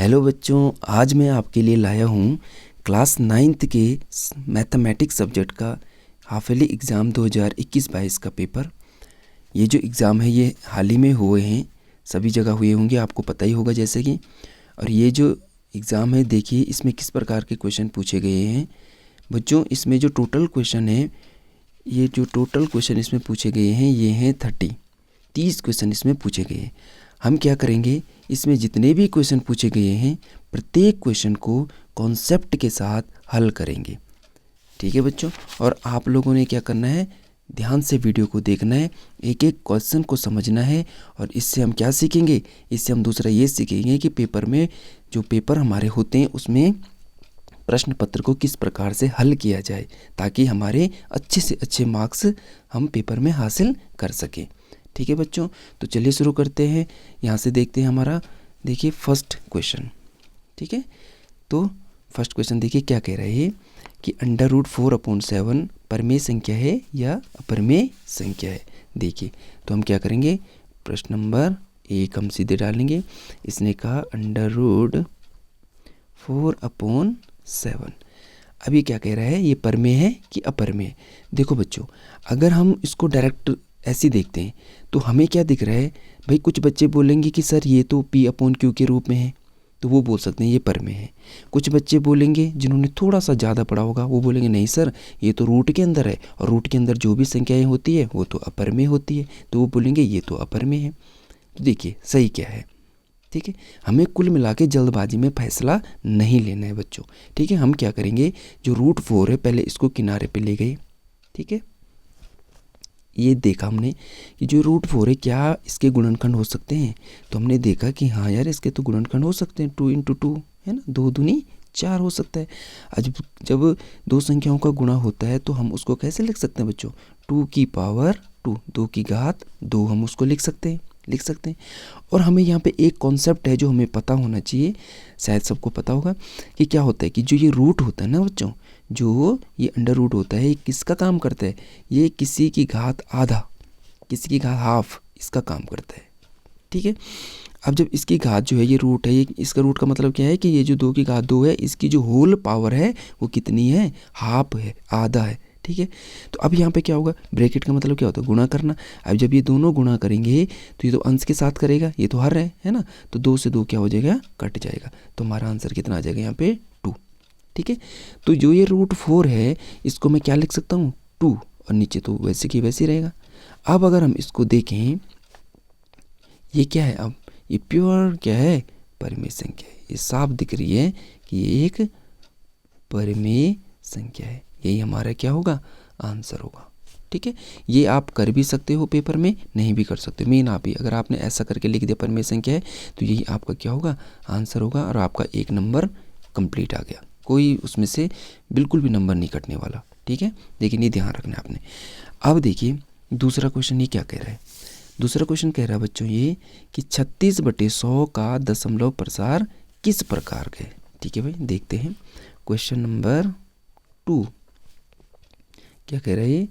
Hello बच्चों, आज मैं आपके लिए लाया हूँ क्लास 9th के मैथमेटिक्स सब्जेक्ट का हाफ ईयरली एग्ज़ाम 2021-22 का पेपर। ये जो एग्ज़ाम है ये हाल ही में हुए हैं, सभी जगह हुए होंगे, आपको पता ही होगा जैसे कि। और ये जो एग्ज़ाम है देखिए इसमें किस प्रकार के क्वेश्चन पूछे गए हैं बच्चों। इसमें जो टोटल क्वेश्चन है, ये जो टोटल क्वेश्चन इसमें पूछे गए हैं ये हैं 30 क्वेश्चन इसमें पूछे गए हैं। हम क्या करेंगे, इसमें जितने भी क्वेश्चन पूछे गए हैं प्रत्येक क्वेश्चन को कॉन्सेप्ट के साथ हल करेंगे, ठीक है बच्चों। और आप लोगों ने क्या करना है, ध्यान से वीडियो को देखना है, एक एक क्वेश्चन को समझना है। और इससे हम क्या सीखेंगे, इससे हम दूसरा ये सीखेंगे कि पेपर में जो पेपर हमारे होते हैं उसमें प्रश्न पत्र को किस प्रकार से हल किया जाए, ताकि हमारे अच्छे से अच्छे मार्क्स हम पेपर में हासिल कर सकें, ठीक है बच्चों। तो चलिए शुरू करते हैं। यहाँ से देखते हैं हमारा, देखिए फर्स्ट क्वेश्चन, ठीक है। तो फर्स्ट क्वेश्चन देखिए क्या कह रहा है कि √4/7 परमेय संख्या है या अपरमेय संख्या है। देखिए तो हम क्या करेंगे, प्रश्न नंबर 1 हम सीधे डालेंगे। इसने कहा √4/7। अभी क्या कह रहा है, ये परमेय है कि अपरमेय। देखो बच्चों, अगर हम इसको डायरेक्ट ऐसे देखते हैं तो हमें क्या दिख रहा है भाई, कुछ बच्चे बोलेंगे कि सर ये तो P/Q के रूप में है, तो वो बोल सकते हैं ये परमेय है। कुछ बच्चे बोलेंगे जिन्होंने थोड़ा सा ज़्यादा पढ़ा होगा, वो बोलेंगे नहीं सर ये तो रूट के अंदर है, और रूट के अंदर जो भी संख्याएं होती है वो तो अपरमेय होती है, तो वो बोलेंगे ये तो अपरमेय है। तो देखिए सही क्या है, ठीक है। हमें कुल मिला के जल्दबाजी में फैसला नहीं लेना है बच्चों, ठीक है। हम क्या करेंगे, जो √4 है पहले इसको किनारे पे ले गए, ठीक है। ये देखा हमने कि जो √4 है क्या इसके गुणनखंड हो सकते हैं, तो हमने देखा कि हाँ यार इसके तो गुणनखंड हो सकते हैं, 2 × 2 है ना, 2 दूनी 4 हो सकता है। आज जब दो संख्याओं का गुणा होता है तो हम उसको कैसे लिख सकते हैं बच्चों, 2 की पावर 2, 2 की घात 2, हम उसको लिख सकते हैं। और हमें यहाँ पे एक कॉन्सेप्ट है जो हमें पता होना चाहिए, शायद सबको पता होगा कि क्या होता है कि जो ये रूट होता है ना बच्चों, जो ये अंडर रूट होता है, ये किसका काम करता है, ये किसी की घात आधा, किसी की घात हाफ, इसका काम करता है, ठीक है। अब जब इसकी घात जो है ये रूट है, ये इसका रूट का मतलब क्या है कि ये जो 2 की घात 2 है, इसकी जो होल पावर है वो कितनी है, हाफ है, आधा है, ठीक है। तो अब यहाँ पे क्या होगा, ब्रैकेट का मतलब क्या होता है, गुणा करना। अब जब ये दोनों गुणा करेंगे तो ये तो अंश के साथ करेगा, ये तो हर है ना, तो 2 से 2 क्या हो जाएगा, कट जाएगा। तो हमारा आंसर कितना आ जाएगा यहाँ पे 2, ठीक है। तो जो ये √4 है इसको मैं क्या लिख सकता हूँ, 2, और नीचे तो वैसे की वैसे ही रहेगा। अब अगर हम इसको देखें, ये क्या है, अब ये प्योर क्या है, परमेय संख्या है। ये साफ दिख रही है कि ये एक परमेय संख्या है, यही हमारा क्या होगा, आंसर होगा, ठीक है। ये आप कर भी सकते हो पेपर में, नहीं भी कर सकते, मेन आप ही अगर आपने ऐसा करके लिख दिया परमेय संख्या है तो यही आपका क्या होगा, आंसर होगा, और आपका 1 नंबर कंप्लीट आ गया, कोई उसमें से बिल्कुल भी नंबर नहीं कटने वाला, ठीक है। लेकिन ये ध्यान रखना है आपने। अब देखिए दूसरा क्वेश्चन ये क्या कह रहा है, दूसरा क्वेश्चन कह रहा है बच्चों ये कि 36/100 का दशमलव प्रसार किस प्रकार का है, ठीक है भाई। देखते हैं क्वेश्चन नंबर 2 क्या कह रहा है,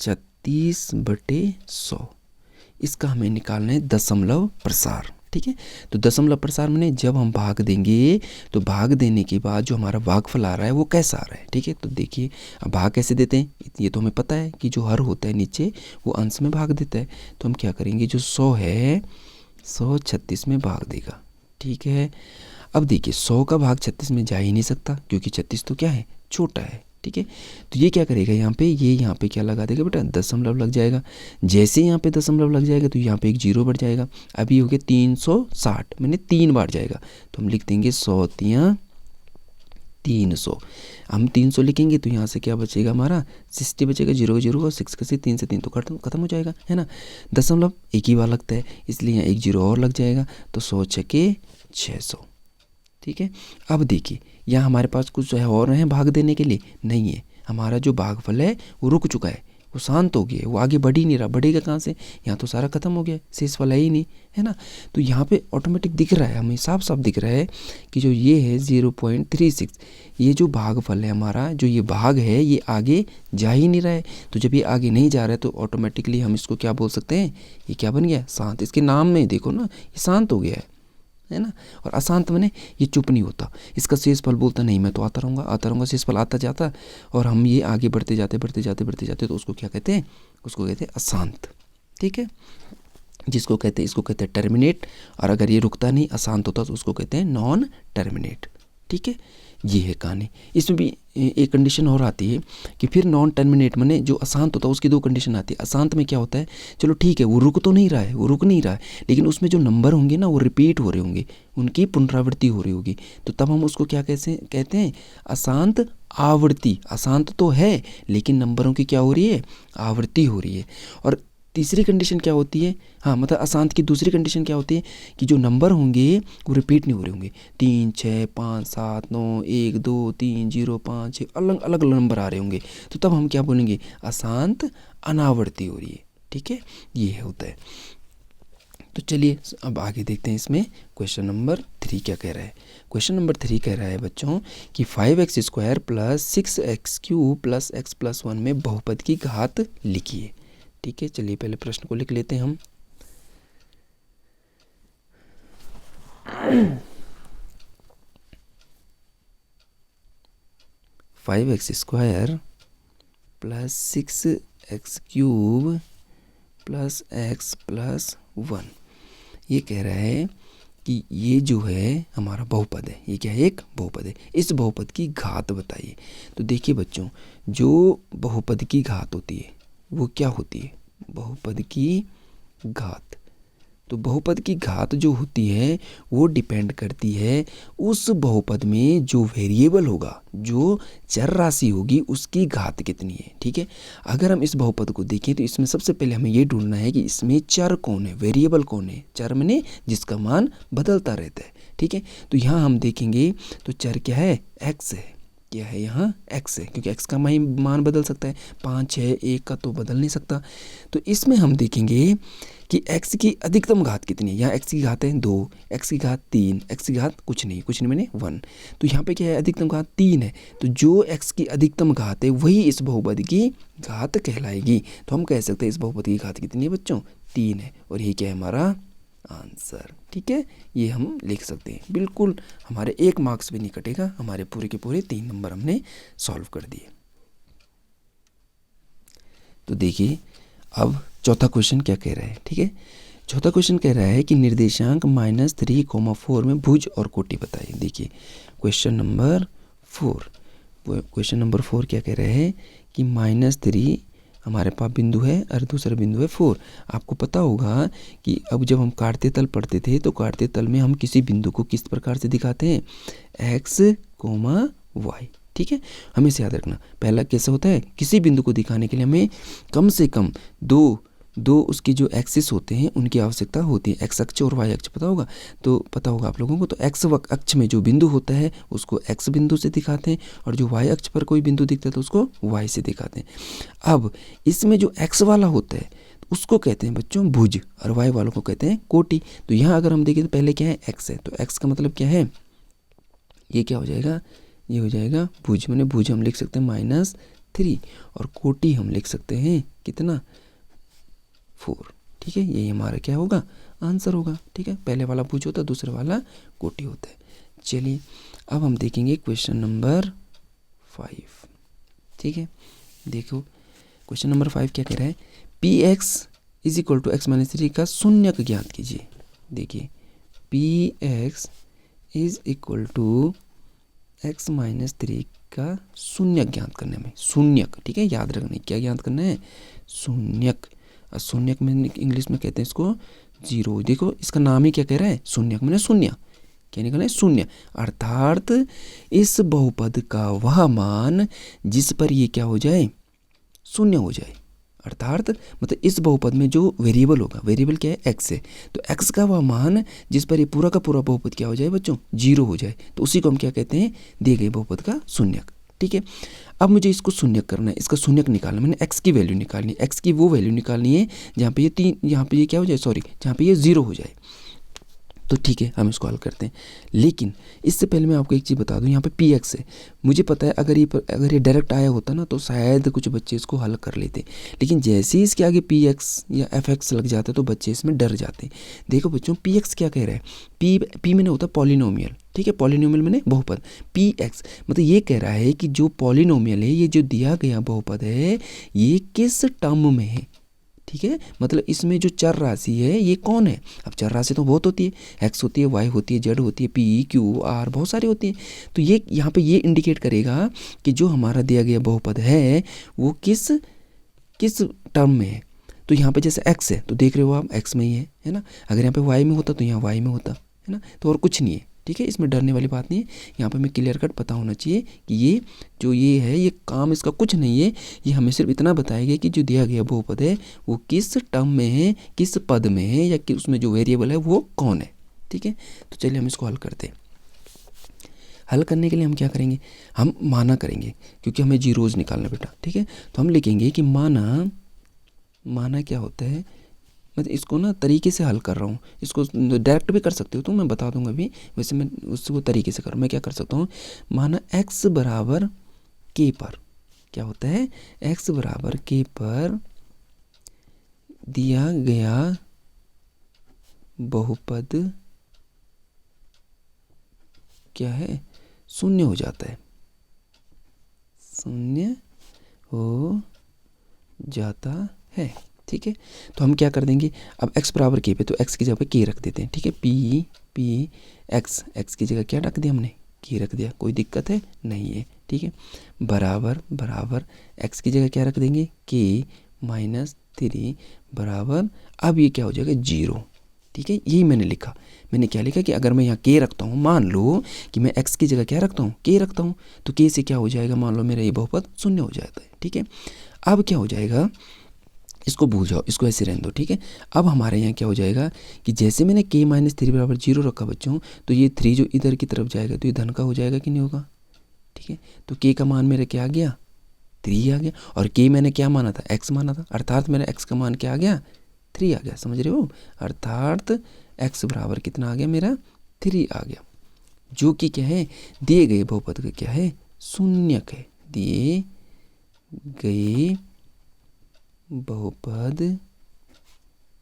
36/100, इसका हमें निकालना है दशमलव प्रसार, ठीक है। तो दशमलव प्रसार में जब हम भाग देंगे तो भाग देने के बाद जो हमारा भागफल आ रहा है वो कैसा आ रहा है, ठीक है। तो देखिए अब भाग कैसे देते हैं, ये तो हमें पता है कि जो हर होता है नीचे वो अंश में भाग देता है। तो हम क्या करेंगे, जो 100 है 100 36 में भाग देगा, ठीक है। अब देखिए 100 का भाग 36 में जा ही नहीं सकता, क्योंकि 36 तो क्या है, छोटा है, ठीक है। तो ये क्या करेगा, यहाँ पे ये यहाँ पे क्या लगा देगा बेटा, दशमलव लग जाएगा। जैसे यहाँ पे दशमलव लग जाएगा तो यहाँ पे एक 0 बढ़ जाएगा। अभी हो गया 360, मैंने 3 बार जाएगा, तो हम लिख देंगे 100 × 300। हम 300 लिखेंगे तो यहाँ से क्या बचेगा, हमारा 60 बचेगा, 0 0 और 6 से 3 से 3 तो खत्म हो जाएगा, है ना। दशमलव एक ही बार लगता है, इसलिए यहाँ एक 0 और लग जाएगा, तो 100 × 600, ठीक है। अब देखिए यहाँ हमारे पास कुछ है और है भाग देने के लिए, नहीं है। हमारा जो भागफल है वो रुक चुका है, वो शांत हो गया है, वो आगे बढ़ ही नहीं रहा, बढ़ेगा कहाँ से, यहाँ तो सारा खत्म हो गया, शेष वाला ही नहीं है ना। तो यहाँ पे ऑटोमेटिक दिख रहा है, हमें साफ साफ दिख रहा है कि जो ये है 0.36, ये जो भागफल है हमारा, जो ये भाग है ये आगे जा ही नहीं रहा है। तो जब ये आगे नहीं जा रहा है तो ऑटोमेटिकली हम इसको क्या बोल सकते हैं, ये क्या बन गया, शांत। इसके नाम में देखो ना, ये शांत हो गया है है ना। और अशांत मैंने ये चुप नहीं होता, इसका शेषफल बोलता नहीं मैं तो आता रहूँगा, शेषफल आता जाता, और हम ये आगे बढ़ते जाते तो उसको क्या कहते हैं, उसको कहते हैं अशांत। ठीक है, जिसको कहते हैं, इसको कहते हैं टर्मिनेट, और अगर ये रुकता नहीं अशांत होता तो उसको कहते हैं नॉन टर्मिनेट। ठीक है, ये है कहानी। इसमें भी एक कंडीशन और आती है कि फिर नॉन टर्मिनेट माने जो अशांत होता है उसकी 2 कंडीशन आती है। अशांत में क्या होता है, चलो ठीक है वो रुक तो नहीं रहा है, वो रुक नहीं रहा है, लेकिन उसमें जो नंबर होंगे ना वो रिपीट हो रहे होंगे, उनकी पुनरावृत्ति हो रही होगी, तो तब हम उसको क्या कैसे कहते हैं, अशांत आवृत्ति। अशांत तो है लेकिन नंबरों की क्या हो रही है, आवृत्ति हो रही है। और तीसरी कंडीशन क्या होती है, हाँ मतलब अशांत की दूसरी कंडीशन क्या होती है कि जो नंबर होंगे वो रिपीट नहीं हो रहे होंगे, 3 6 5 7 9 1 2 3 0 5 6 अलग अलग नंबर आ रहे होंगे, तो तब हम क्या बोलेंगे, अशांत अनावर्ती हो रही है। ठीक है, ये होता है। तो चलिए अब आगे देखते हैं इसमें क्वेश्चन नंबर 3 क्या कह रहा है। क्वेश्चन नंबर 3 कह रहा है बच्चों कि 5x² + 6x³ + x + 1 में बहुपद की घात लिखिए। ठीक है, चलिए पहले प्रश्न को लिख लेते हैं हम। (5x² + 6x³ + x + 1) ये कह रहा है कि ये जो है हमारा बहुपद है, ये क्या है, एक बहुपद है, इस बहुपद की घात बताइए। तो देखिए बच्चों, जो बहुपद की घात होती है वो क्या होती है, बहुपद की घात। तो बहुपद की घात जो होती है वो डिपेंड करती है उस बहुपद में जो वेरिएबल होगा, जो चर राशि होगी उसकी घात कितनी है। ठीक है, अगर हम इस बहुपद को देखें तो इसमें सबसे पहले हमें ये ढूंढना है कि इसमें चर कौन है, वेरिएबल कौन है। चर माने जिसका मान बदलता रहता है। ठीक है, तो यहाँ हम देखेंगे तो चर क्या है, x है। क्या है यहाँ, x है, क्योंकि x का मान बदल सकता है, 5 6 1 का तो बदल नहीं सकता। तो इसमें हम देखेंगे कि x की अधिकतम घात कितनी है। यहाँ x की घात है 2, x की घात 3, x की घात कुछ नहीं मैंने 1। तो यहाँ पे क्या है, अधिकतम घात 3 है, तो जो x की अधिकतम घात है वही इस बहुपद की घात कहलाएगी। तो हम कह सकते हैं इस बहुपद की घात कितनी है बच्चों, 3 है, और ये क्या है हमारा आंसर। ठीक है, ये हम लिख सकते हैं, बिल्कुल हमारे 1 मार्क्स भी नहीं कटेगा, हमारे पूरे के पूरे 3 नंबर हमने सॉल्व कर दिए। तो देखिए अब चौथा क्वेश्चन क्या कह रहा है। ठीक है, चौथा क्वेश्चन कह रहा है कि निर्देशांक -3, 4 में भुज और कोटि बताइए। देखिए क्वेश्चन नंबर 4 क्या कह रहा है कि -3 हमारे पास बिंदु है और दूसरा बिंदु है 4। आपको पता होगा कि अब जब हम काटते तल पढ़ते थे तो काटते तल में हम किसी बिंदु को किस प्रकार से दिखाते हैं, x, y। ठीक है, हमेशा याद रखना, पहला कैसे होता है, किसी बिंदु को दिखाने के लिए हमें कम से कम दो उसकी जो एक्सिस होते हैं उनकी आवश्यकता होती है, एक्स अक्ष और वाई अक्ष पता होगा आप लोगों को। तो एक्स अक्ष में जो बिंदु होता है उसको एक्स बिंदु से दिखाते हैं, और जो वाई अक्ष पर कोई बिंदु दिखता है तो उसको वाई से दिखाते हैं। अब इसमें जो एक्स वाला होता है उसको कहते हैं बच्चों भुज, और वाई वालों को कहते हैं कोटि। तो यहाँ अगर हम देखें तो पहले क्या है, एक्स है, तो एक्स का मतलब क्या है, ये क्या हो जाएगा, ये हो जाएगा भुज। मैंने भुज हम लिख सकते हैं -3, और कोटि हम लिख सकते हैं कितना, 4। ठीक है, यही हमारा क्या होगा, आंसर होगा। ठीक है, पहले वाला भुज होता है, दूसरे वाला कोटि होता है। चलिए अब हम देखेंगे क्वेश्चन नंबर 5। ठीक है, देखो क्वेश्चन नंबर 5 क्या कह रहा है, px = x - 3 का शून्यक ज्ञात कीजिए। देखिए px = x - 3 का शून्यक ज्ञात करने में, शून्यक, ठीक है याद रखना क्या ज्ञात करना है, शून्यक। शून्यक में इंग्लिश में कहते हैं इसको जीरो। देखो इसका नाम ही क्या कह रहा है, शून्यक मैंने शून्य, क्या निकला है, शून्य। अर्थात इस बहुपद का वह मान जिस पर ये क्या हो जाए, शून्य हो जाए। अर्थात मतलब इस बहुपद में जो वेरिएबल होगा, वेरिएबल क्या है, एक्स है, तो एक्स का वह मान जिस पर ये पूरा का पूरा बहुपद क्या हो जाए बच्चों, जीरो हो जाए, तो उसी को हम क्या कहते हैं, दिए गए बहुपद का शून्यक। ठीक है, अब मुझे इसको शून्यक करना है, इसका शून्यक निकालना, मैंने एक्स की वैल्यू निकालनी है, एक्स की वो वैल्यू निकालनी है जहाँ पे ये 3, यहाँ पे ये क्या हो जाए, सॉरी, जहाँ पे ये 0 हो जाए। तो ठीक है, हम इसको हल करते हैं। लेकिन इससे पहले मैं आपको एक चीज़ बता दूं, यहाँ पे पी एक्स है, मुझे पता है अगर ये डायरेक्ट आया होता ना तो शायद कुछ बच्चे इसको हल कर लेते, लेकिन जैसे ही इसके आगे पी एक्स या एफ एक्स लग जाता है तो बच्चे इसमें डर जाते। देखो बच्चों, पी एक्स क्या कह रहा है, पी मैंने होता है पॉलिनोमियल, ठीक है, पॉलिनोमियल मैंने बहुपद। पी एक्स मतलब ये कह रहा है कि जो पॉलिनोमियल है, ये जो दिया गया बहुपद है, ये किस टर्म में है, ठीक है, मतलब इसमें जो चर राशि है ये कौन है। अब चर राशि तो बहुत होती है, एक्स होती है, वाई होती है, जेड होती है, पी क्यू आर, बहुत सारी होती हैं। तो ये यहाँ पे ये इंडिकेट करेगा कि जो हमारा दिया गया बहुपद है वो किस टर्म में है। तो यहाँ पे जैसे एक्स है तो देख रहे हो आप एक्स में ही है ना। अगर यहाँ पे वाई में होता तो यहाँ वाई में होता, है ना। तो और कुछ नहीं है, ठीक है, इसमें डरने वाली बात नहीं है। यहाँ पे हमें क्लियर कट पता होना चाहिए कि ये जो ये है ये काम इसका कुछ नहीं है, ये हमें सिर्फ इतना बताएगा कि जो दिया गया बहुपद है वो किस टर्म में है, किस पद में है, या कि उसमें जो वेरिएबल है वो कौन है, ठीक है। तो चलिए हम इसको हल करते हैं। हल करने के लिए हम क्या करेंगे, हम माना करेंगे, क्योंकि हमें जीरोज निकालना बेटा, ठीक है। तो हम लिखेंगे कि माना क्या होता है, मैं इसको ना तरीके से हल कर रहा हूँ, इसको डायरेक्ट भी कर सकते हो तो मैं बता दूंगा अभी, वैसे मैं उसको तरीके से कर रहा हूँ। मैं क्या कर सकता हूँ, माना x बराबर k पर क्या होता है, x बराबर k पर दिया गया बहुपद क्या है, शून्य हो जाता है, शून्य हो जाता है, ठीक है। तो हम क्या कर देंगे, अब x बराबर k पे तो x की जगह पे k रख देते हैं, ठीक है। p x की जगह क्या रख दिया हमने, k रख दिया, कोई दिक्कत है नहीं है, ठीक है। बराबर x की जगह क्या रख देंगे, k -3 बराबर, अब ये क्या हो जाएगा 0, ठीक है। यही मैंने लिखा, मैंने क्या लिखा कि अगर मैं यहाँ k रखता हूँ, मान लो कि मैं x की जगह क्या रखता हूँ, k रखता हूँ, तो k से क्या हो जाएगा, मान लो मेरा ये बहुपद शून्य हो जाता है, ठीक है। अब क्या हो जाएगा, इसको भूल जाओ, इसको ऐसे रहने दो, ठीक है। अब हमारे यहाँ क्या हो जाएगा कि जैसे मैंने k -3 बराबर 0 रखा बच्चों, तो ये 3 जो इधर की तरफ जाएगा तो ये धन का हो जाएगा कि नहीं होगा, ठीक है। तो k का मान मेरा क्या आ गया, 3 आ गया, और k मैंने क्या माना था, x माना था, अर्थात मेरा x का मान क्या आ गया, 3 आ गया, समझ रहे हो, अर्थात x बराबर कितना आ गया मेरा, 3 आ गया, जो कि क्या है, दिए गए बहुपद का क्या है, शून्यक है, दिए गए बहुपद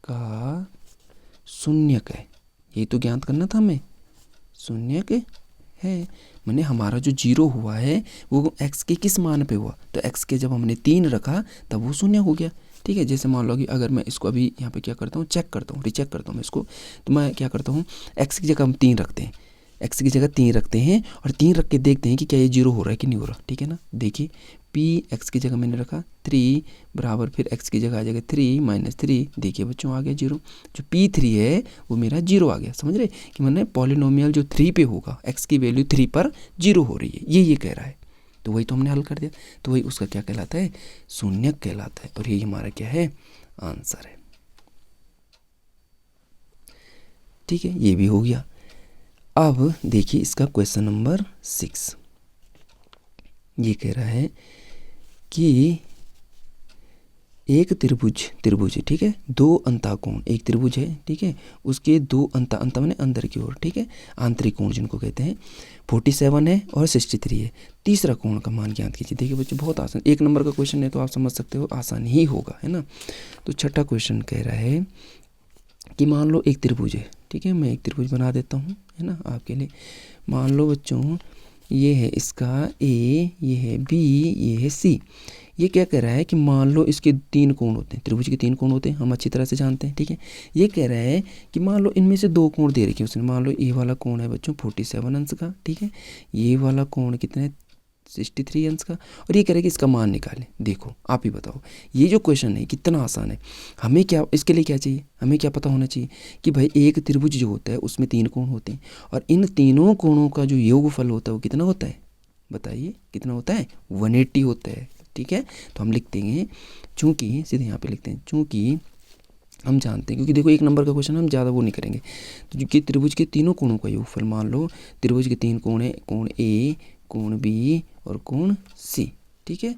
का शून्यक है। यही तो ज्ञात करना था हमें, शून्यक है, मैंने हमारा जो 0 हुआ है वो x के किस मान पे हुआ, तो x के जब हमने 3 रखा तब वो शून्य हो गया, ठीक है। जैसे मान लो कि अगर मैं इसको अभी यहाँ पे क्या करता हूँ, चेक करता हूँ, रिचेक करता हूँ मैं इसको, तो मैं क्या करता हूँ, x की जगह हम 3 रखते हैं, x की जगह 3 रखते हैं और 3 रख के देखते हैं कि क्या ये 0 हो रहा है कि नहीं हो रहा, ठीक है ना। देखिए p x की जगह मैंने रखा 3 बराबर, फिर x की जगह आ जाएगा 3 -3, देखिए बच्चों आ गया 0, जो p3 है वो मेरा 0 आ गया, समझ रहे कि मैंने पॉलिनोमियल जो 3 पे होगा, x की वैल्यू 3 पर 0 हो रही है, ये कह रहा है, तो वही तो हमने हल कर दिया, तो वही उसका क्या कहलाता है, शून्यक कहलाता है, और यही हमारा क्या है, आंसर है, ठीक है। ये भी हो गया। अब देखिए इसका क्वेश्चन नंबर 6, ये कह रहा है कि एक त्रिभुज है, ठीक है, 2 अंतःकोण, एक त्रिभुज है, ठीक है, उसके 2 अंत मैंने अंदर की ओर, ठीक है, आंतरिक कोण जिनको कहते हैं, 47 है और 63 है, तीसरा कोण का मान ज्ञात कीजिए। देखिए बच्चों बहुत आसान, 1 नंबर का क्वेश्चन है तो आप समझ सकते हो आसान ही होगा, है ना। तो छठा क्वेश्चन कह रहा है कि मान लो एक त्रिभुज है, ठीक है, मैं एक त्रिभुज बना देता हूँ, है ना, आपके लिए। मान लो बच्चों ये है इसका ए, ये है बी, ये है सी। ये क्या कह रहा है कि मान लो इसके 3 कोण होते हैं, त्रिभुज के 3 कोण होते हैं, हम अच्छी तरह से जानते हैं, ठीक है। ये कह रहा है कि मान लो इनमें से 2 कोण दे रखे हैं उसने, मान लो ये वाला कोण है बच्चों 47 अंश का, ठीक है, ये वाला कोण कितना है 63 अंश का, और ये कह रहा है कि इसका मान निकालें। देखो आप ही बताओ, ये जो क्वेश्चन है कितना आसान है, हमें क्या इसके लिए क्या चाहिए, हमें क्या पता होना चाहिए कि भाई एक त्रिभुज जो होता है उसमें 3 कोण होते हैं, और इन तीनों कोणों का जो योगफल होता है वो कितना होता है, बताइए कितना होता है, 180 होता है, ठीक है। तो हम लिख देंगे, चूंकि सीधे यहाँ पे लिखते हैं, चूंकि हम जानते हैं, क्योंकि देखो 1 नंबर का क्वेश्चन हम ज़्यादा वो नहीं करेंगे, तो जो त्रिभुज के तीनों कोणों का योगफल, मान लो त्रिभुज के 3 कोण है, कोण ए, कोण बी और कोण सी, ठीक है,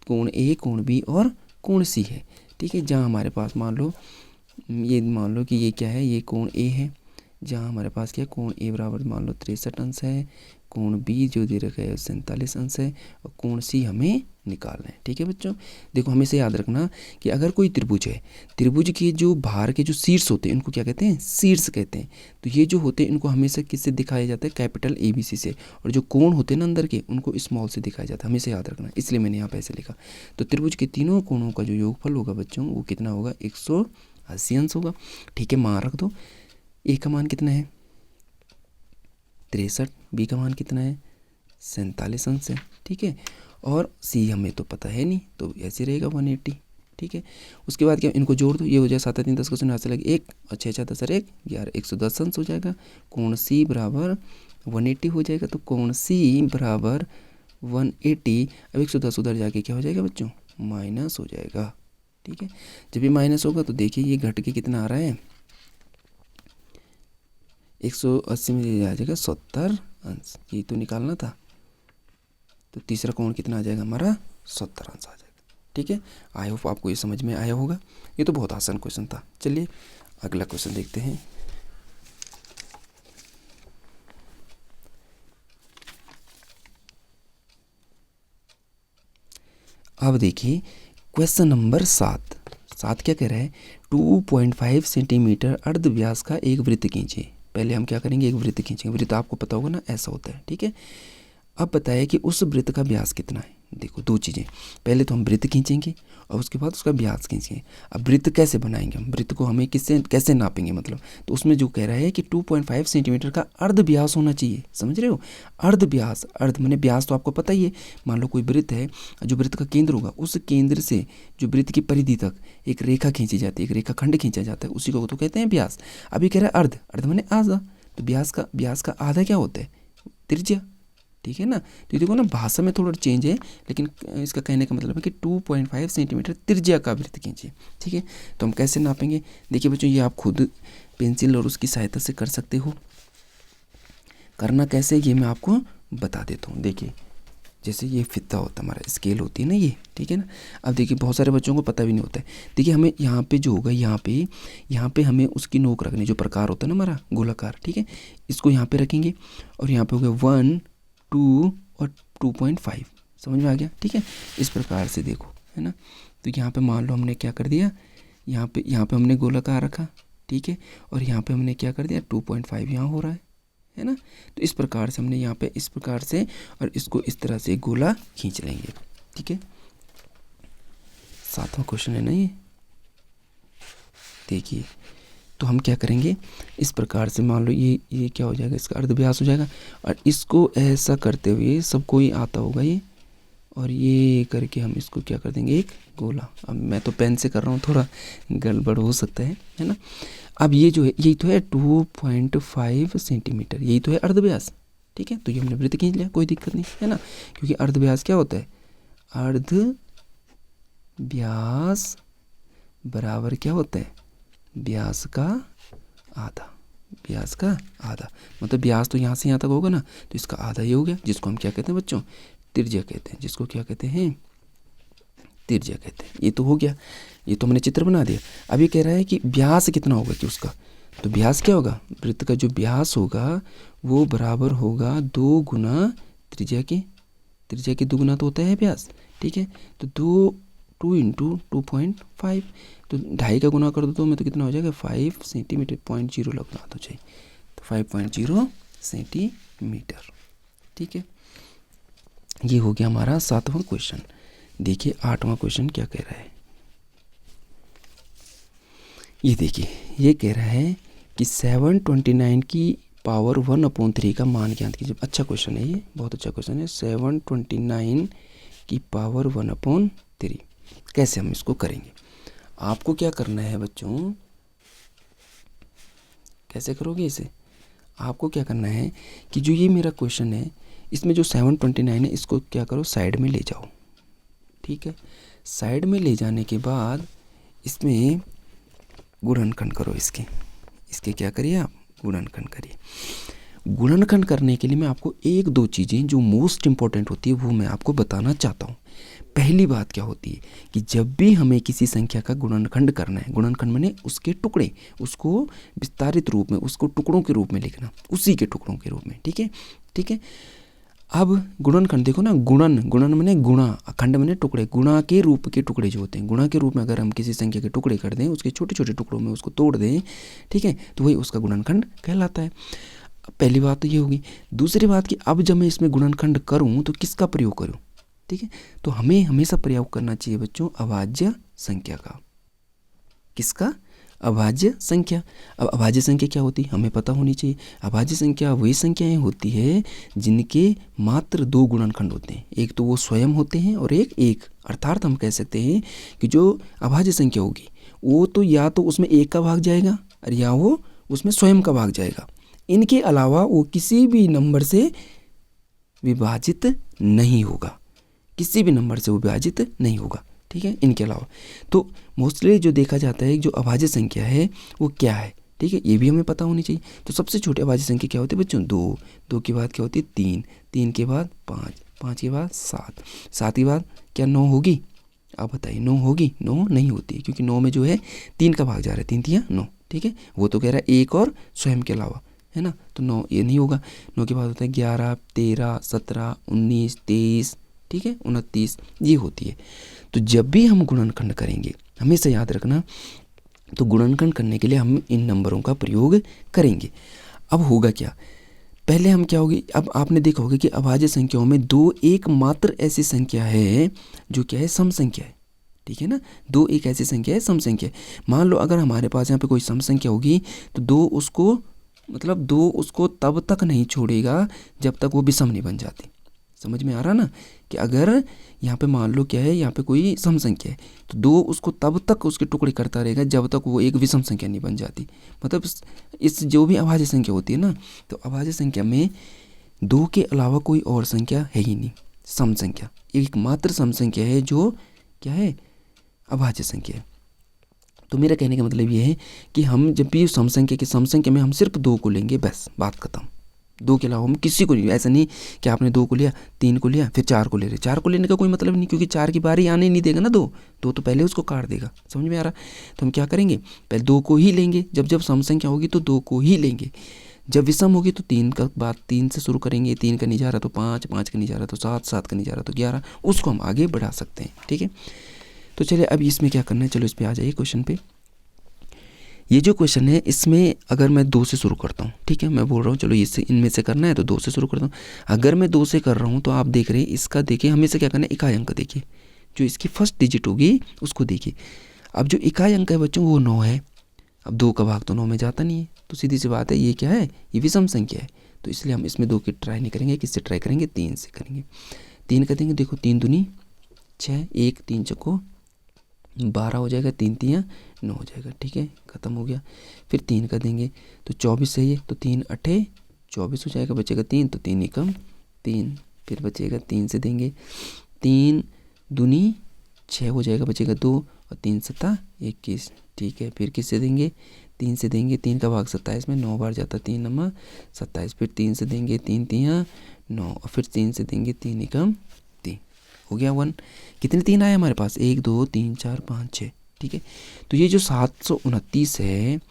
कोण ए, कोण बी और कोण सी है, ठीक है। जहाँ हमारे पास मान लो कि ये क्या है, ये कोण ए है, जहाँ हमारे पास क्या है, कोण ए बराबर मान लो 63 अंश है, कोण बी जो दे रखा है 47 अंश है, और कोण सी हमें निकालना है। ठीक है बच्चों, देखो हमेशा याद रखना कि अगर कोई त्रिभुज है, त्रिभुज के जो बाहर के जो शीर्ष होते हैं इनको क्या कहते हैं, शीर्ष कहते हैं। तो ये जो होते हैं इनको हमेशा किससे दिखाया जाता है, कैपिटल ABC से, और जो कोण होते हैं ना अंदर के उनको स्मॉल से दिखाया जाता है, हमेशा याद रखना, इसलिए मैंने यहाँ पे ऐसे लिखा। तो त्रिभुज के तीनों कोणों का जो योगफल होगा बच्चों वो कितना होगा, 180 अंश होगा। ठीक है, मान रख दो, ए का मान कितना है 63, बी का मान कितना है 47 अंश है। ठीक है, और सी हमें तो पता है नहीं, तो ऐसे रहेगा 180। ठीक है, उसके बाद क्या, इनको जोड़ दो, ये हो जाए 7 3 10 को 9 से लगे 1 और 6 6 10 1 11 110 अंश हो जाएगा। कोण सी बराबर 180 हो जाएगा। तो कोण सी बराबर 180। अब 110 उधर जाके क्या हो जाएगा बच्चों, माइनस हो जाएगा। ठीक है, जब ये माइनस होगा तो देखिए ये घट के कितना आ रहा है, 180 में आ जाएगा 70 अंश, ये तो निकालना था। तो तीसरा कोण कितना आ जाएगा हमारा, 70 अंश आ जाएगा। ठीक है, आई होप आपको ये समझ में आया होगा। ये तो बहुत आसान क्वेश्चन था। चलिए अगला क्वेश्चन देखते हैं। अब देखिए क्वेश्चन नंबर 7 क्या कह रहा है, 2.5 सेंटीमीटर अर्ध व्यास का एक वृत्त खींचे। पहले हम क्या करेंगे, एक वृत्त खींचेंगे। वृत्त आपको पता होगा ना, ऐसा होता है। ठीक है, अब बताया कि उस वृत्त का व्यास कितना है। देखो दो चीज़ें, पहले तो हम वृत्त खींचेंगे और उसके बाद उसका व्यास खींचेंगे। अब वृत्त कैसे बनाएंगे हम, वृत्त को हमें किससे कैसे नापेंगे, मतलब तो उसमें जो कह रहा है कि 2.5 सेंटीमीटर का अर्ध व्यास होना चाहिए। समझ रहे हो, अर्ध व्यास, अर्ध मैंने व्यास तो आपको पता ही है। मान लो कोई वृत्त है, जो वृत्त का केंद्र होगा उस केंद्र से जो वृत्त की परिधि तक एक रेखा खींची जाती है, एक रेखाखंड खींचा जाता है, उसी को तो कहते हैं व्यास। अभी कह रहा है अर्ध, अर्ध मैंने आधा, तो व्यास का आधा क्या होता है, त्रिज्या। ठीक है ना, तो देखो ना भाषा में थोड़ा चेंज है, लेकिन इसका कहने का मतलब है कि 2.5 सेंटीमीटर त्रिज्या का वृत्त खींचिए। ठीक है, तो हम कैसे नापेंगे, देखिए बच्चों ये आप खुद पेंसिल और उसकी सहायता से कर सकते हो। करना कैसे ये मैं आपको बता देता हूँ। देखिए जैसे ये फिता होता है हमारा, स्केल होती है ना ये। ठीक है ना, अब देखिए बहुत सारे बच्चों को पता भी नहीं होता है। देखिए हमें यहाँ पे जो होगा, यहाँ पे हमें उसकी नोक रखनी, जो प्रकार होता है ना हमारा गोलाकार। ठीक है, इसको यहाँ पे रखेंगे और यहाँ पे हो गया 1 2 और 2.5, समझ में आ गया। ठीक है, इस प्रकार से देखो, है ना। तो यहाँ पे मान लो हमने क्या कर दिया, यहाँ पे हमने गोलाकार रखा। ठीक है, और यहाँ पे हमने क्या कर दिया, 2.5 यहाँ हो रहा है ना। तो इस प्रकार से हमने यहाँ पे इस प्रकार से और इसको इस तरह से गोला खींच लेंगे। ठीक है, 7वां क्वेश्चन है ना ये। देखिए तो हम क्या करेंगे, इस प्रकार से मान लो ये क्या हो जाएगा, इसका अर्धव्यास हो जाएगा। और इसको ऐसा करते हुए सबको ही आता होगा ये, और ये करके हम इसको क्या कर देंगे, एक गोला। अब मैं तो पेन से कर रहा हूँ, थोड़ा गड़बड़ हो सकता है ना। अब ये जो है, यही तो है 2.5 सेंटीमीटर, यही तो है अर्धव्यास। ठीक है, तो ये हमने वृत्त खींच लिया, कोई दिक्कत नहीं है ना, क्योंकि अर्धव्यास क्या होता है, अर्धव्यास बराबर क्या होता है, व्यास का आधा। व्यास का आधा मतलब व्यास तो यहाँ से यहाँ तक होगा ना, तो इसका आधा ही हो गया, जिसको हम क्या कहते हैं बच्चों, त्रिज्या कहते हैं। जिसको क्या कहते हैं, त्रिज्या कहते हैं। ये तो हो गया, ये तो हमने चित्र बना दिया। अभी कह रहा है कि व्यास कितना होगा कि उसका, तो व्यास क्या होगा, वृत्त का जो व्यास होगा वो बराबर होगा 2 गुना त्रिज्या के। त्रिज्या के 2 गुना तो होता है व्यास। ठीक है, तो 2 इंटू 2.5, तो 2.5 का गुना कर दो तो में तो कितना हो जाएगा, 5 सेंटीमीटर, 0.0 लगना तो चाहिए, तो 5.0 सेंटीमीटर। ठीक है, ये हो गया हमारा 7वां क्वेश्चन। देखिए 8वां क्वेश्चन क्या कह रहा है, ये देखिए, ये कह रहा है कि 729 की पावर 1/3 का मान ज्ञात कीजिए। अच्छा क्वेश्चन है ये, बहुत अच्छा क्वेश्चन है। 729 की पावर 1/3 कैसे हम इसको करेंगे, आपको क्या करना है बच्चों, कैसे करोगे इसे, आपको क्या करना है कि जो ये मेरा क्वेश्चन है इसमें जो 729 है इसको क्या करो, साइड में ले जाओ। ठीक है, साइड में ले जाने के बाद इसमें गुणनखंड करो, इसके क्या करिए आप, गुणनखंड करिए। गुणनखंड करने के लिए मैं आपको एक दो चीज़ें जो मोस्ट इम्पॉर्टेंट होती है वो मैं आपको बताना चाहता हूँ। पहली बात क्या होती है कि जब भी हमें किसी संख्या का गुणनखंड करना है, गुणनखंड माने उसके टुकड़े, उसको विस्तारित रूप में, उसको टुकड़ों के रूप में लिखना, उसी के टुकड़ों के रूप में, ठीक है, ठीक है। अब गुणनखंड देखो ना, गुणन, गुणन माने गुणा, खंड माने टुकड़े, गुणा के रूप के टुकड़े जो होते हैं, गुणा के रूप में अगर हम किसी संख्या के टुकड़े कर दें, उसके छोटे छोटे टुकड़ों में उसको तोड़ दें, ठीक है, तो वही उसका गुणनखंड कहलाता है। पहली बात तो ये होगी। दूसरी बात कि अब जब मैं इसमें गुणनखंड करूं तो किसका प्रयोग करूं, ठीक है, तो हमें हमेशा प्रयोग करना चाहिए बच्चों अभाज्य संख्या का। किसका? अभाज्य संख्या। अब अभाज्य संख्या क्या होती है हमें पता होनी चाहिए। अभाज्य संख्या वही संख्याएं होती है जिनके मात्र दो गुणनखंड होते हैं, एक तो वो स्वयं होते हैं और एक अर्थात हम कह सकते हैं कि जो अभाज्य संख्या होगी वो तो या तो उसमें एक का भाग जाएगा और या वो उसमें स्वयं का भाग जाएगा। इनके अलावा वो किसी भी नंबर से विभाजित नहीं होगा, किसी भी नंबर से वो विभाजित नहीं होगा, ठीक है, इनके अलावा। तो मोस्टली जो देखा जाता है जो अभाज्य संख्या है वो क्या है, ठीक है, ये भी हमें पता होनी चाहिए। तो सबसे छोटी अभाज्य संख्या क्या होती है बच्चों? दो, दो के बाद क्या होती है? तीन, तीन के बाद पाँच, पाँच के बाद सात, सात के बाद क्या नौ होगी? आप बताइए, नौ होगी? नौ नहीं होती, क्योंकि नौ में जो है तीन का भाग जा रहा है, तीन तिया नौ, ठीक है, वो तो कह रहा है एक और स्वयं के अलावा, है ना, तो नौ ये नहीं होगा। नौ के बाद होता है 11, 13, 17, 19, 23, ठीक है, 29, ये होती है। तो जब भी हम गुणनखंड करेंगे हमेशा याद रखना, तो गुणनखंड करने के लिए हम इन नंबरों का प्रयोग करेंगे। अब होगा क्या, पहले हम क्या होगी, अब आपने देखा होगा कि अभाज्य संख्याओं में दो एकमात्र ऐसी संख्या है जो क्या है? सम संख्या है, ठीक है ना, दो एक ऐसी संख्या है सम संख्या। मान लो अगर हमारे पास यहाँ पे कोई सम संख्या होगी तो दो उसको तब तक नहीं छोड़ेगा जब तक वो विषम नहीं बन जाती। समझ में आ रहा ना, कि अगर यहाँ पे मान लो क्या है, यहाँ पे कोई सम संख्या है तो दो उसको तब तक उसके टुकड़े करता रहेगा जब तक वो एक विषम संख्या नहीं बन जाती। मतलब इस जो भी अभाज्य संख्या होती है ना, तो अभाज्य संख्या में दो के अलावा कोई और संख्या है ही नहीं, सम संख्या एकमात्र सम संख्या है जो क्या है? अभाज्य संख्या है। तो मेरा कहने का मतलब ये है कि हम जब भी सम संख्या में हम सिर्फ दो को लेंगे, बस बात खत्म। दो के अलावा हम किसी को नहीं, ऐसा नहीं कि आपने दो को लिया, तीन को लिया, फिर चार को ले रहे। चार को लेने का कोई मतलब नहीं, क्योंकि चार की बारी आने नहीं देगा ना, दो तो पहले उसको काट देगा। समझ में आ रहा? तो हम क्या करेंगे, पहले दो को ही लेंगे, जब सम संख्या होगी तो दो को ही लेंगे, जब विषम होगी तो तीन का बाद तीन से शुरू करेंगे, तीन का नहीं जा रहा तो पाँच, पाँच का नहीं जा रहा तो सात, सात का नहीं जा रहा तो 11, उसको हम आगे बढ़ा सकते हैं, ठीक है। तो चलिए अब इसमें क्या करना है, चलो इस पर आ जाइए क्वेश्चन पे। ये जो क्वेश्चन है इसमें अगर मैं दो से शुरू करता हूँ, ठीक है, मैं बोल रहा हूँ चलो इससे इनमें से करना है तो दो से शुरू करता हूँ। अगर मैं दो से कर रहा हूँ तो आप देख रहे हैं इसका, देखिए हमेशा क्या करना है, इकाई अंक देखिए, जो इसकी फर्स्ट डिजिट होगी उसको देखिए। अब जो इकाई अंक है बच्चों वो 9 है। अब दो का भाग तो 9 में जाता नहीं है, तो सीधी सी बात है ये क्या है, ये विषम संख्या है, तो इसलिए हम इसमें दो की ट्राई नहीं करेंगे। किससे ट्राई करेंगे? तीन से करेंगे। तीन का देंगे, देखो तीन दूनी 6, एक तीन चौको 12 हो जाएगा, तीन तियाँ 9 हो जाएगा, ठीक है, ख़त्म हो गया। फिर तीन का देंगे तो 24 सही है, तो तीन अठे 24 हो जाएगा, बचेगा तीन, तो तीन एकम तीन, फिर बचेगा तीन से देंगे, तीन दूनी 6 हो जाएगा, बचेगा 2, और तीन सत्ता 21, ठीक है। फिर किससे देंगे? तीन से देंगे, तीन का भाग 27 में 9 बार जाता, तीन नंबर 27, फिर तीन से देंगे, तीन तियाँ 9, और फिर तीन से देंगे, तीन एकम तीन, हो गया 1। कितने तीन आए हमारे पास? 1 2 3 4 5 6, ठीक है। तो ये जो 729 है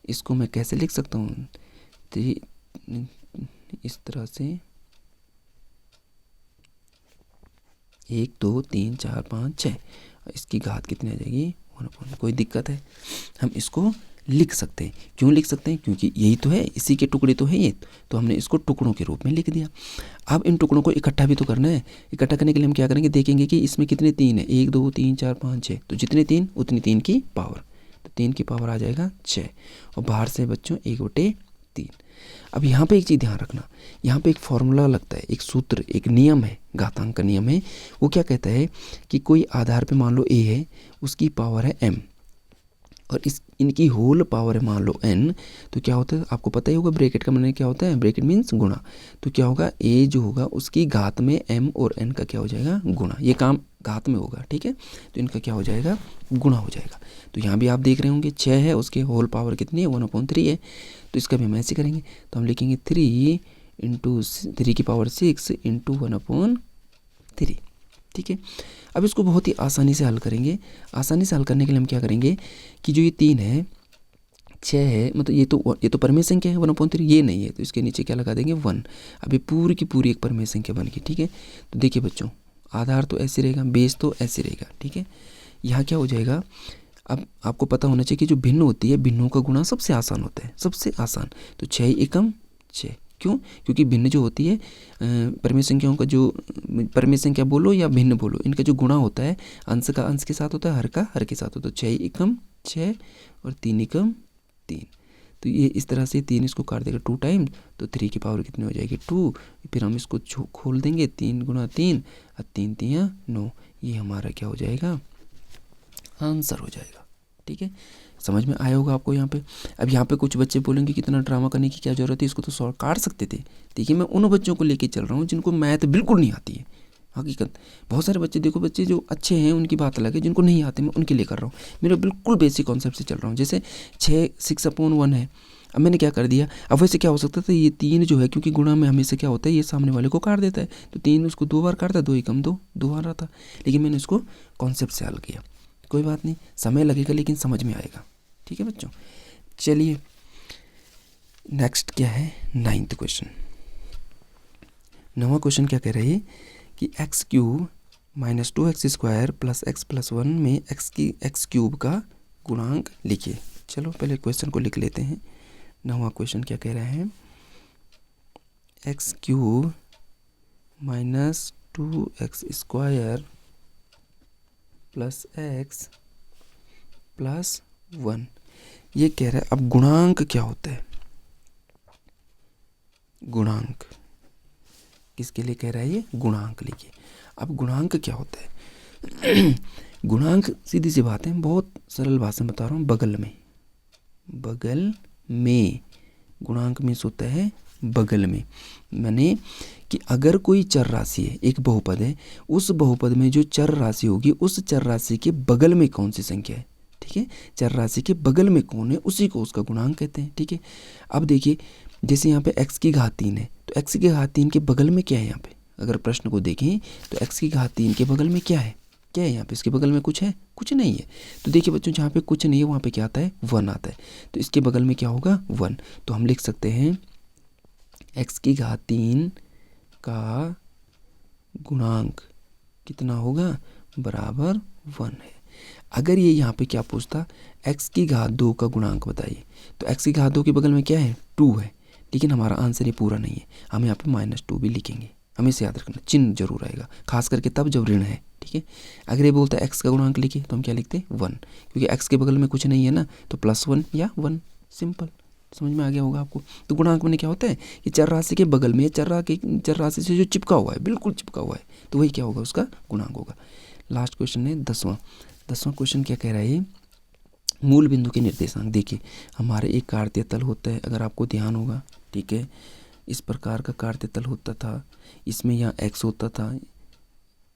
इसको मैं कैसे लिख सकता हूँ? तो इस तरह से 1 2 3 4 5 6, इसकी घात कितनी आ जाएगी? 1/। कोई दिक्कत है? हम इसको लिख सकते हैं। क्यों लिख सकते हैं? क्योंकि यही तो है, इसी के टुकड़े तो है ये, तो हमने इसको टुकड़ों के रूप में लिख दिया। अब इन टुकड़ों को इकट्ठा भी तो करना है। इकट्ठा करने के लिए हम क्या करेंगे, देखेंगे कि इसमें कितने तीन है, 1 2 3 4 5 6, तो जितने तीन उतनी तीन की पावर, तो तीन की पावर आ जाएगा 6, और बाहर से बच्चों 1/3। अब यहाँ पे एक चीज़ ध्यान रखना, यहाँ पे एक फॉर्मूला लगता है, एक सूत्र, एक नियम है, घातांक का नियम है। वो क्या कहता है कि कोई आधार पे मान लो a है, उसकी पावर है m, और इनकी होल पावर है मान लो n, तो क्या होता है आपको पता ही होगा, ब्रैकेट का मतलब क्या होता है, ब्रैकेट मीन्स गुणा। तो क्या होगा, a जो होगा उसकी घात में m और n का क्या हो जाएगा, गुणा। ये काम घात में होगा, ठीक है, तो इनका क्या हो जाएगा, गुणा हो जाएगा। तो यहाँ भी आप देख रहे होंगे 6 है, उसके होल पावर कितनी है, 1/3 है, तो इसका भी हम ऐसे करेंगे, तो हम लिखेंगे 3 इंटू 3 की पावर 6 इंटू 1/3। ठीक है, अब इसको बहुत ही आसानी से हल करेंगे। आसानी से हल करने के लिए हम क्या करेंगे कि जो ये 3 है, 6 है, मतलब ये तो परमेय संख्या है 1/3, ये नहीं है, तो इसके नीचे क्या लगा देंगे 1। अब ये पूरी की पूरी एक परमेय संख्या बन गई। ठीक है, तो देखिए बच्चों, आधार तो ऐसे रहेगा, बेस तो ऐसे रहेगा। ठीक है, यहाँ क्या हो जाएगा, अब आपको पता होना चाहिए कि जो भिन्न होती है, भिन्नों का गुणा सबसे आसान होता है, सबसे आसान। तो 6 एकम 6, क्यों? क्योंकि भिन्न जो होती है परमेय संख्याओं का, जो परमेय संख्या बोलो या भिन्न बोलो, इनका जो गुणा होता है अंश का अंश के साथ होता है, हर का हर के साथ होता है। तो 6 एकम 6 और 3 एकम 3, तो ये इस तरह से 3 इसको काट देगा 2 टाइम, तो 3 की पावर कितनी हो जाएगी 2। फिर हम इसको खोल देंगे, 3 गुणा 3 और 3 3 9, ये हमारा क्या हो जाएगा, आंसर हो जाएगा। ठीक है, समझ में आया होगा आपको यहाँ पे। अब यहाँ पे कुछ बच्चे बोलेंगे कितना ड्रामा करने की क्या ज़रूरत है, इसको तो सॉल्व काट सकते थे। देखिए, मैं उन बच्चों को लेके चल रहा हूँ जिनको मैथ बिल्कुल नहीं आती है। हकीकत बहुत सारे बच्चे, देखो बच्चे जो अच्छे हैं उनकी बात अलग है, जिनको नहीं आते मैं उनके लिए कर रहा हूँ। मेरा बिल्कुल बेसिक कॉन्सेप्ट से चल रहा हूँ। जैसे 6/1 है, अब मैंने क्या कर दिया, अब वैसे क्या हो सकता था, ये 3 जो है, क्योंकि गुणा में हमेशा क्या होता है, ये सामने वाले को काट देता है, तो 3 उसको 2 बार काटता है, 2 एकम 2, 2 आ रहा था, लेकिन मैंने इसको कॉन्सेप्ट से हल किया। कोई बात नहीं, समय लगेगा लेकिन समझ में आएगा। ठीक है बच्चों, चलिए नेक्स्ट क्या है, 9th क्वेश्चन। 9वां क्वेश्चन क्या कह रहा है कि x³ - 2x² + x + 1 में x³ का गुणांक लिखिए। चलो पहले क्वेश्चन को लिख लेते हैं। 9वां क्वेश्चन क्या कह रहा है, x³ - 2x² + x + 1, ये कह रहा है अब गुणांक क्या होता है। गुणांक किसके लिए कह रहा है, ये गुणांक लिखिए। अब गुणांक क्या होता है गुणांक सीधी सी बात है, बहुत सरल भाषा में बता रहा हूँ, बगल में गुणांक में होता है बगल में। माने कि अगर कोई चर राशि है, एक बहुपद है, उस बहुपद में जो चर राशि होगी, उस चर राशि के बगल में कौन सी संख्या है, ठीक है, चर राशि के बगल में कौन है, उसी को उसका गुणांक कहते हैं। ठीक है, अब देखिए जैसे यहाँ पे x³ है, तो x³ के बगल में क्या है, यहाँ पे अगर प्रश्न को देखें तो x³ के बगल में क्या है, यहाँ पे इसके बगल में कुछ है, कुछ नहीं है। तो देखिए बच्चों, जहाँ पे कुछ नहीं है वहाँ पे क्या आता है, 1 आता है, तो इसके बगल में क्या होगा, 1। तो हम लिख सकते हैं x³ का गुणांक कितना होगा, बराबर 1 है। अगर ये यहाँ पे क्या पूछता, x² का गुणांक बताइए, तो x² के बगल में क्या है, 2 है, लेकिन हमारा आंसर ये पूरा नहीं है, हम यहाँ पे -2 भी लिखेंगे। हमें इसे याद रखना, चिन्ह जरूर आएगा, खास करके तब जब ऋण है। ठीक है, अगर ये बोलता है x का गुणांक लिखिए, तो हम क्या लिखते हैं 1, क्योंकि x के बगल में कुछ नहीं है ना, तो +1 या 1, सिंपल। समझ में आ गया होगा आपको। तो गुणांक में क्या होता है कि चर राशि के बगल में चर राशि से जो चिपका हुआ है, बिल्कुल चिपका हुआ है, तो वही क्या होगा, उसका गुणांक होगा। लास्ट क्वेश्चन है 10वां क्वेश्चन क्या कह रहा है, मूल बिंदु के निर्देशांक। देखिए हमारे एक कार्तीय तल होता है, अगर आपको ध्यान होगा, ठीक है, इस प्रकार का कार्तीय तल होता था, इसमें यहाँ x होता था,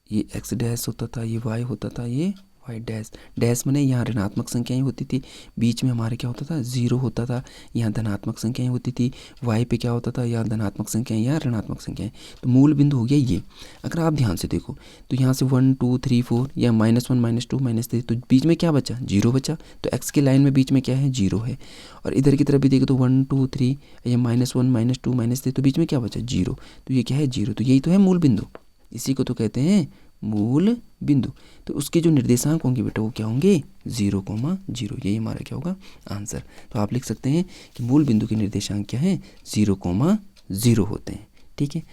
ये x' होता था, ये y होता था, ये y'। मैंने यहाँ ऋणात्मक संख्याएं होती थी, बीच में हमारे क्या होता था, 0 होता था, यहाँ धनात्मक संख्याएं होती थी, y पे क्या होता था, यहाँ धनात्मक संख्याएं, यहाँ ऋणात्मक संख्याएं। तो मूल बिंदु हो गया ये। अगर आप ध्यान से देखो तो यहाँ से 1 2 3 4 या -1 -2 -3, तो बीच में क्या बचा, 0 बचा। तो x के लाइन में बीच में क्या है, 0 है। और इधर की तरफ भी देखो तो 1 2 3 या -1 -2 -3, तो बीच में क्या बचा, 0। तो ये क्या है, 0। तो यही तो है मूल बिंदु, इसी को तो कहते हैं मूल बिंदु। तो उसके जो निर्देशांक होंगे बेटा वो क्या होंगे, 0,0। यही हमारा क्या होगा, आंसर। तो आप लिख सकते हैं कि मूल बिंदु के निर्देशांक क्या है, 0,0 होते हैं। ठीक है,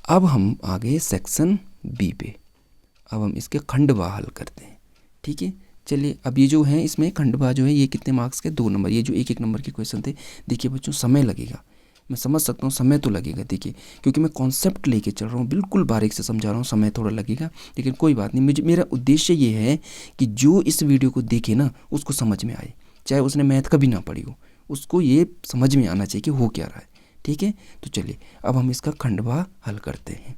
अब हम आ गए सेक्शन बी पे। अब हम इसके खंडवा हल करते हैं। ठीक है, चलिए अब ये जो है इसमें खंडवा जो है ये कितने मार्क्स के, 2 नंबर। ये जो 1-1 नंबर के क्वेश्चन थे, देखिए बच्चों समय लगेगा, मैं समझ सकता हूँ, समय तो लगेगा। देखिए क्योंकि मैं कॉन्सेप्ट लेके चल रहा हूँ, बिल्कुल बारीक से समझा रहा हूँ, समय थोड़ा लगेगा, लेकिन कोई बात नहीं। मेरा उद्देश्य ये है कि जो इस वीडियो को देखे ना उसको समझ में आए, चाहे उसने मैथ कभी ना पढ़ी हो, उसको ये समझ में आना चाहिए कि हो क्या रहा है। ठीक है, तो चलिए अब हम इसका खंडवा हल करते हैं।